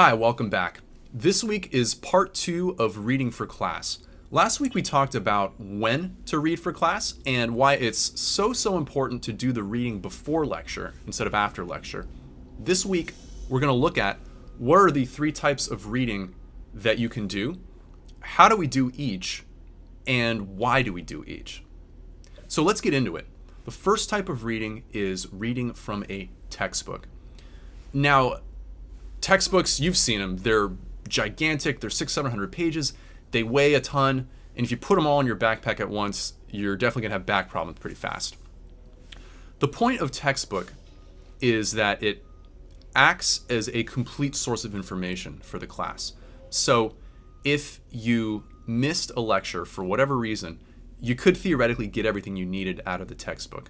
Hi, welcome back. This week is part 2 of reading for class. Last week we talked about when to read for class and why it's so important to do the reading before lecture instead of after lecture. This week we're going to look at what are the 3 types of reading that you can do, how do we do each, and why do we do each. So let's get into it. The first type of reading is reading from a textbook. Now, textbooks, you've seen them. They're gigantic. They're 600-700 pages. They weigh a ton. And if you put them all in your backpack at once, you're definitely going to have back problems pretty fast. The point of textbook is that it acts as a complete source of information for the class. So if you missed a lecture for whatever reason, you could theoretically get everything you needed out of the textbook.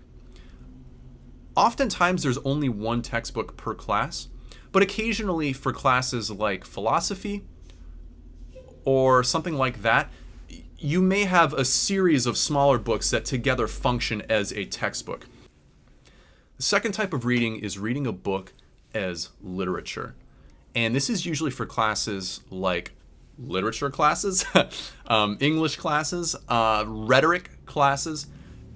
Oftentimes, there's only one textbook per class. But occasionally for classes like philosophy or something like that, you may have a series of smaller books that together function as a textbook. The second type of reading is reading a book as literature. And this is usually for classes like literature classes, English classes, rhetoric classes.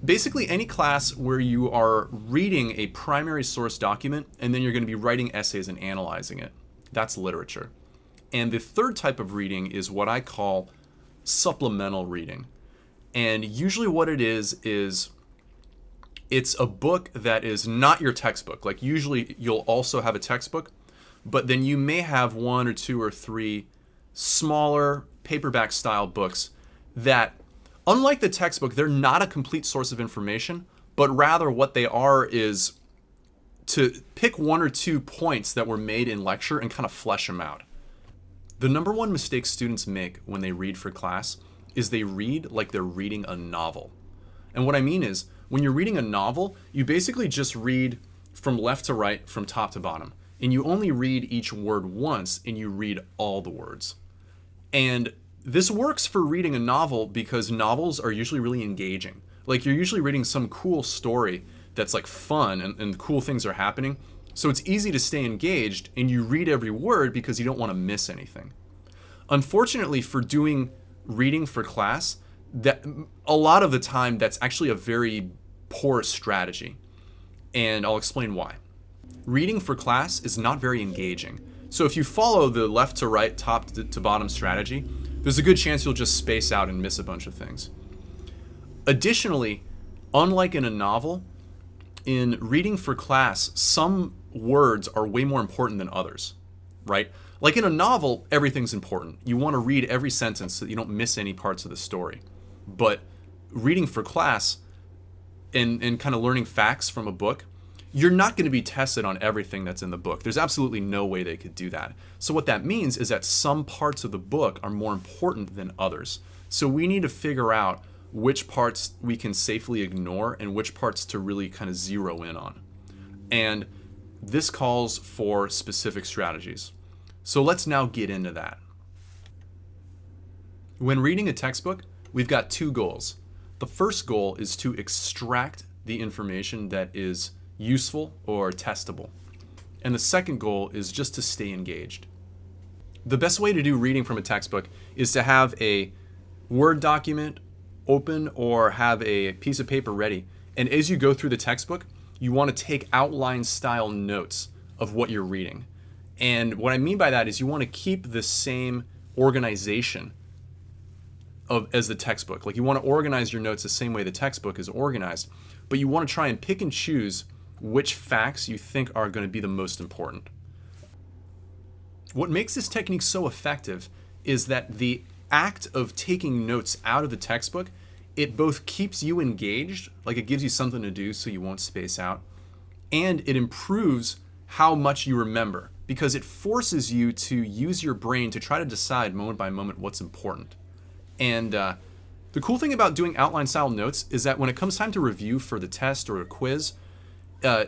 Basically any class where you are reading a primary source document and then you're going to be writing essays and analyzing it. That's literature. And the third type of reading is what I call supplemental reading. And usually what it is it's a book that is not your textbook. Like usually you'll also have a textbook, but then you may have 1 or 2 or 3 smaller paperback style books that, unlike the textbook, they're not a complete source of information, but rather what they are is to pick 1 or 2 points that were made in lecture and kind of flesh them out. The number one mistake students make when they read for class is they read like they're reading a novel. And what I mean is, when you're reading a novel, you basically just read from left to right, from top to bottom. And you only read each word once, and you read all the words. And this works for reading a novel because novels are usually really engaging. Like you're usually reading some cool story that's like fun and cool things are happening. So it's easy to stay engaged and you read every word because you don't want to miss anything. Unfortunately, for doing reading for class, that a lot of the time that's actually a very poor strategy. And I'll explain why. Reading for class is not very engaging. So if you follow the left to right, top to bottom strategy, there's a good chance you'll just space out and miss a bunch of things. Additionally, unlike in a novel, in reading for class, some words are way more important than others, right? Like in a novel, everything's important. You want to read every sentence so that you don't miss any parts of the story. But reading for class and kind of learning facts from a book, you're not going to be tested on everything that's in the book. There's absolutely no way they could do that. So what that means is that some parts of the book are more important than others. So we need to figure out which parts we can safely ignore and which parts to really kind of zero in on. And this calls for specific strategies. So let's now get into that. When reading a textbook, we've got 2 goals. The first goal is to extract the information that is useful or testable. And the second goal is just to stay engaged. The best way to do reading from a textbook is to have a Word document open or have a piece of paper ready. And as you go through the textbook, you want to take outline style notes of what you're reading. And what I mean by that is you want to keep the same organization as the textbook. Like you want to organize your notes the same way the textbook is organized, but you want to try and pick and choose which facts you think are going to be the most important. What makes this technique so effective is that the act of taking notes out of the textbook, it both keeps you engaged, like it gives you something to do so you won't space out, and it improves how much you remember because it forces you to use your brain to try to decide moment by moment what's important. And the cool thing about doing outline style notes is that when it comes time to review for the test or a quiz,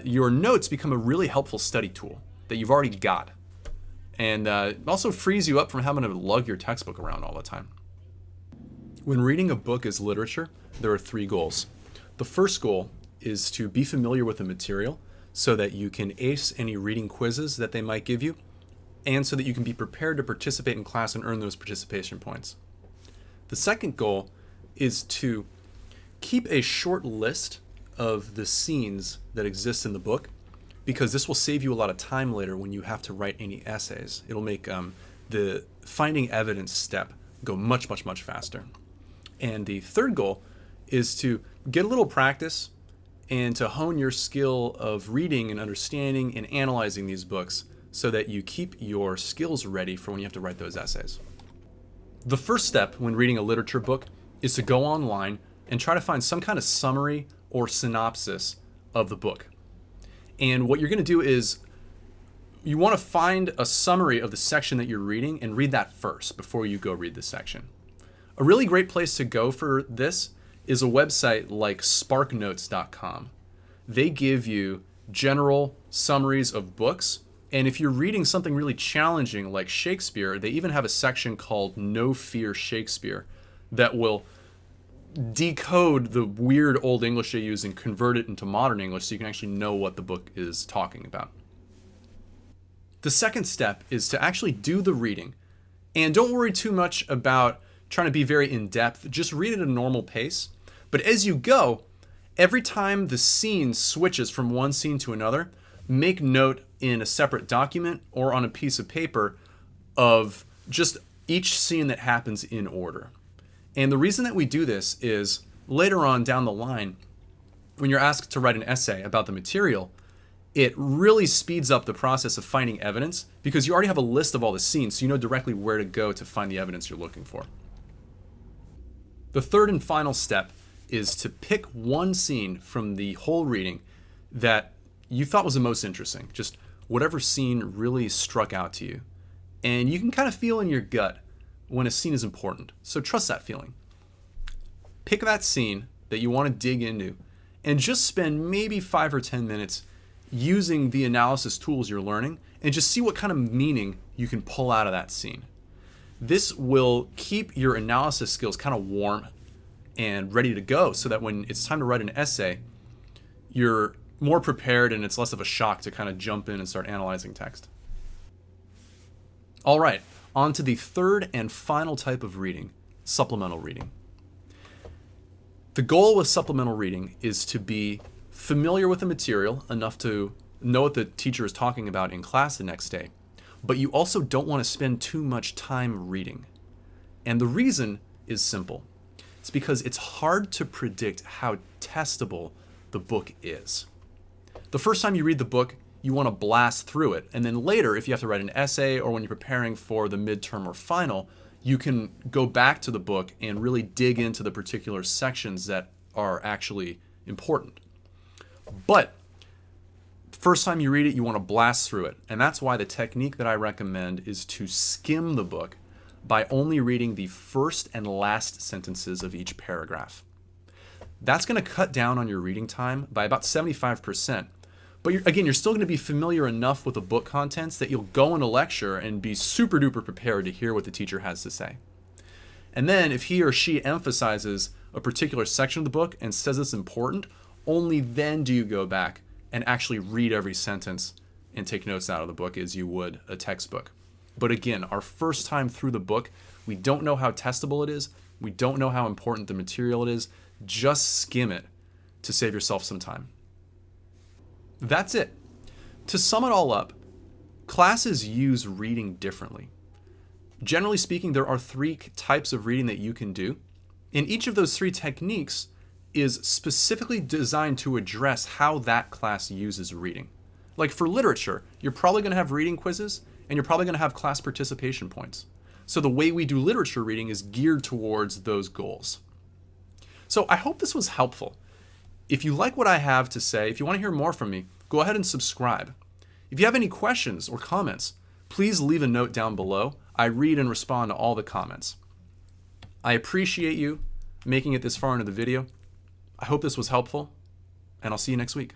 your notes become a really helpful study tool that you've already got. And it also frees you up from having to lug your textbook around all the time. When reading a book as literature, there are 3 goals. The first goal is to be familiar with the material so that you can ace any reading quizzes that they might give you. and so that you can be prepared to participate in class and earn those participation points. The second goal is to keep a short list of the scenes that exist in the book, because this will save you a lot of time later when you have to write any essays. It'll make the finding evidence step go much, much, much faster. And the third goal is to get a little practice and to hone your skill of reading and understanding and analyzing these books so that you keep your skills ready for when you have to write those essays. The first step when reading a literature book is to go online and try to find some kind of summary or synopsis of the book. And what you're going to do is you want to find a summary of the section that you're reading and read that first before you go read the section. A really great place to go for this is a website like sparknotes.com. They give you general summaries of books, and if you're reading something really challenging like Shakespeare, they even have a section called No Fear Shakespeare that will decode the weird old English they use and convert it into modern English so you can actually know what the book is talking about. The second step is to actually do the reading. And don't worry too much about trying to be very in-depth. Just read at a normal pace. But as you go, every time the scene switches from one scene to another, make note in a separate document or on a piece of paper of just each scene that happens in order. And the reason that we do this is later on down the line, when you're asked to write an essay about the material, it really speeds up the process of finding evidence because you already have a list of all the scenes, so you know directly where to go to find the evidence you're looking for. The third and final step is to pick one scene from the whole reading that you thought was the most interesting, just whatever scene really struck out to you. And you can kind of feel in your gut when a scene is important, so trust that feeling. Pick that scene that you want to dig into and just spend maybe 5 or 10 minutes using the analysis tools you're learning and just see what kind of meaning you can pull out of that scene. This will keep your analysis skills kind of warm and ready to go so that when it's time to write an essay, you're more prepared and it's less of a shock to kind of jump in and start analyzing text. All right, on to the third and final type of reading, supplemental reading. The goal with supplemental reading is to be familiar with the material enough to know what the teacher is talking about in class the next day, but you also don't want to spend too much time reading. And the reason is simple. It's because it's hard to predict how testable the book is. The first time you read the book, you want to blast through it, and then later, if you have to write an essay or when you're preparing for the midterm or final, you can go back to the book and really dig into the particular sections that are actually important. But first time you read it, you want to blast through it. And that's why the technique that I recommend is to skim the book by only reading the first and last sentences of each paragraph. That's going to cut down on your reading time by about 75%. But you're still going to be familiar enough with the book contents that you'll go in a lecture and be super duper prepared to hear what the teacher has to say. And then if he or she emphasizes a particular section of the book and says it's important, only then do you go back and actually read every sentence and take notes out of the book as you would a textbook. But again, our first time through the book, we don't know how testable it is. We don't know how important the material it is. Just skim it to save yourself some time. That's it. To sum it all up, classes use reading differently. Generally speaking, there are 3 types of reading that you can do, and each of those 3 techniques is specifically designed to address how that class uses reading. Like for literature, you're probably going to have reading quizzes, and you're probably going to have class participation points. So the way we do literature reading is geared towards those goals. So I hope this was helpful. If you like what I have to say, if you want to hear more from me, go ahead and subscribe. If you have any questions or comments, please leave a note down below. I read and respond to all the comments. I appreciate you making it this far into the video. I hope this was helpful, and I'll see you next week.